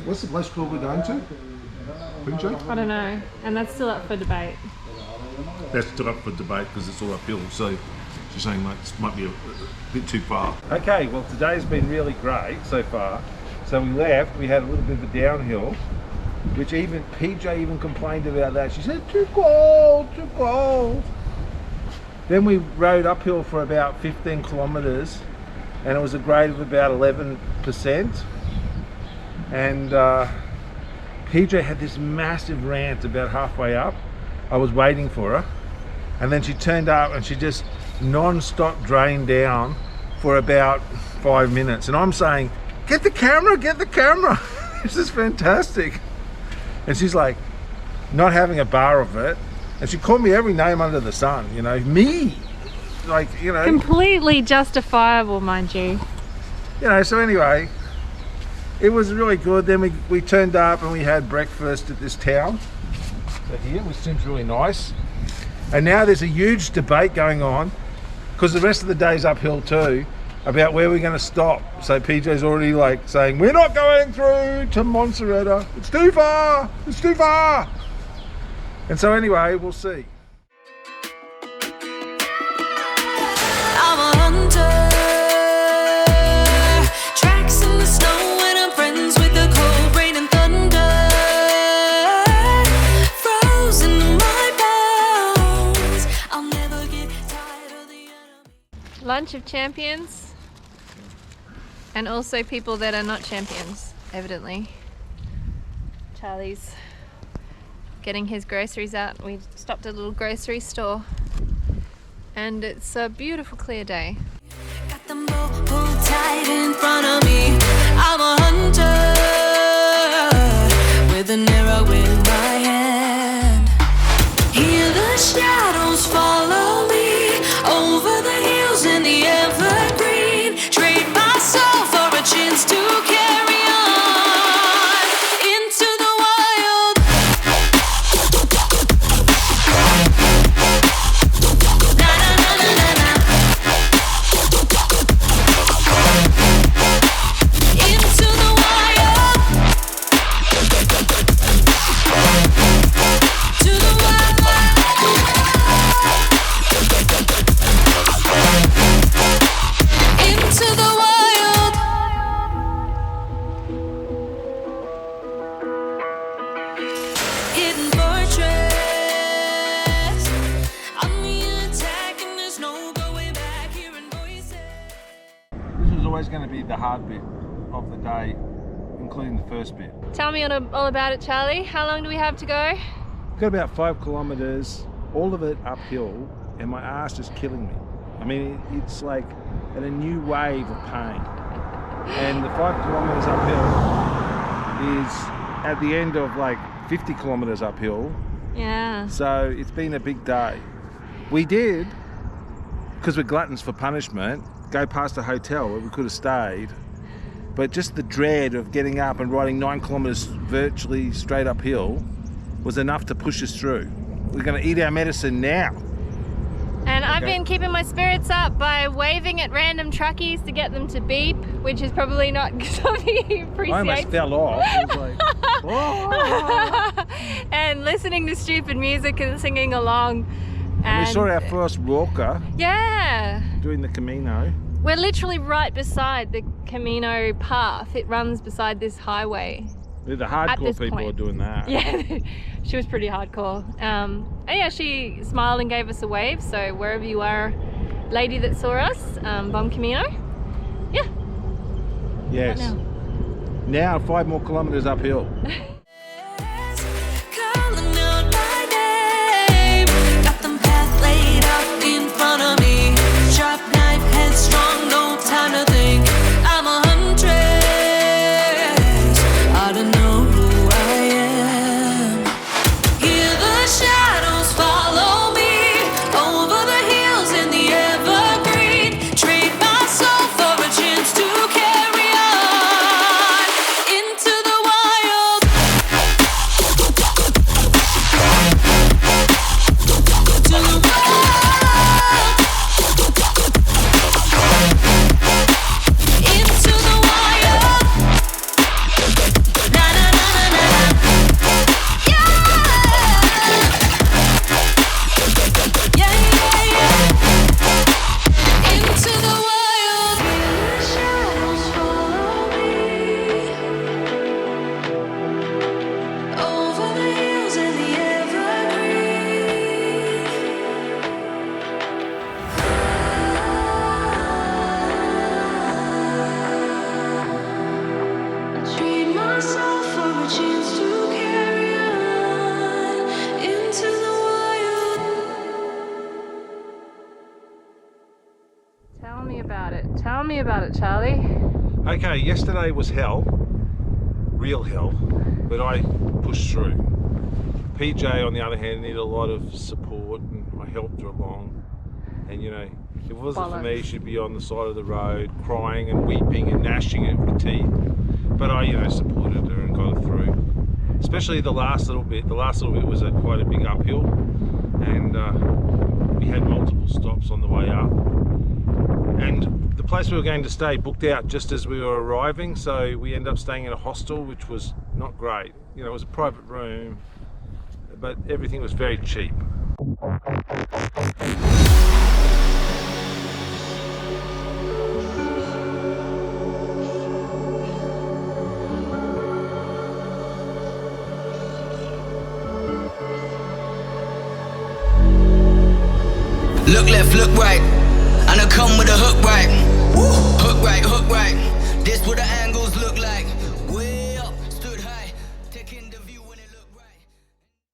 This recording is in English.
What's the place called we're going to? PJ? I don't know, and that's still up for debate. That's still up for debate because it's all uphill, so she's saying like this might be a bit too far. Okay, well today's been really great so far. So we left, we had a little bit of a downhill, which even PJ even complained about that. She said, too cold, too cold. Then we rode uphill for about 15 kilometers and it was a grade of about 11%. And PJ had this massive rant about halfway up. I was waiting for her, and then she turned up and she just non-stop drained down for about 5 minutes. And I'm saying, get the camera, get the camera. This is fantastic. And she's like, not having a bar of it. And she called me every name under the sun, you know, me. Like, you know. Completely justifiable, mind you. You know, so anyway, it was really good. Then we turned up and we had breakfast at this town here, which seems really nice. And now there's a huge debate going on because the rest of the day's uphill too about where we're going to stop. So PJ's already like saying, we're not going through to Monesterio. It's too far. It's too far. And so anyway, we'll see. I'm a hunter. Tracks in the snow when I'm friends with the cold rain and thunder. Frozen in my bones. I'll never get tired of the enemy. Lunch of champions, and also people that are not champions, evidently. Charlie's getting his groceries out. We stopped at a little grocery store, and it's a beautiful clear day. Got them bow pulled tight in front of me. I'm a hunter with an arrow in my hand. Hear the shadows follow me over the hills in the evergreen. Trade my soul for a chance to carry on into the wild. Na na na na na na. Into the wild. To the wild. Into the wild. Hidden fortress. I'm the attack and there's no going back. Hearing voices. This was always going to be the hard bit of the day, including the first bit. Tell me all about it, Charlie. How long do we have to go? Got about 5 kilometers, all of it uphill, and my ass is killing me. I mean, it's like at a new wave of pain. And the 5 kilometers uphill is at the end of like 50 kilometers uphill. Yeah. So it's been a big day. We did, because we're gluttons for punishment, go past a hotel where we could have stayed. But just the dread of getting up and riding 9 kilometers virtually straight uphill was enough to push us through. We're going to eat our medicine now. And I've been keeping my spirits up by waving at random truckies to get them to beep, which is probably not something you appreciate. I almost fell off. It was like, oh. And listening to stupid music and singing along. And we saw our first walker Yeah. doing the Camino. We're literally right beside the Camino path. It runs beside this highway. The hardcore this people point. are doing that. Yeah, she was pretty hardcore. And yeah, she smiled and gave us a wave. So wherever you are, lady that saw us, Bom Camino. Yeah. Yes. Now 5 more kilometers uphill. Calling out my name. Got them path laid out in front of me. Sharp knife, headstrong, no time to think. I'm a huntress. I don't know who I am. Hear the shadows follow me over the hills in the evergreen. Trade my soul for a chance to carry on into the wild. about it, Charlie. Okay, yesterday was hell, real hell, but I pushed through. PJ, on the other hand, needed a lot of support, and I helped her along. And you know, if it wasn't for me, she'd be on the side of the road, crying and weeping and gnashing at her teeth. But I, you know, supported her and got her through. Especially the last little bit. The last little bit was quite a big uphill, and we had multiple stops on the way up. And the place we were going to stay booked out just as we were arriving, so we ended up staying in a hostel, which was not great. You know, it was a private room, but everything was very cheap. Look left, look right, and I come with a hook right. Hook right, hook right. This what the angles look like.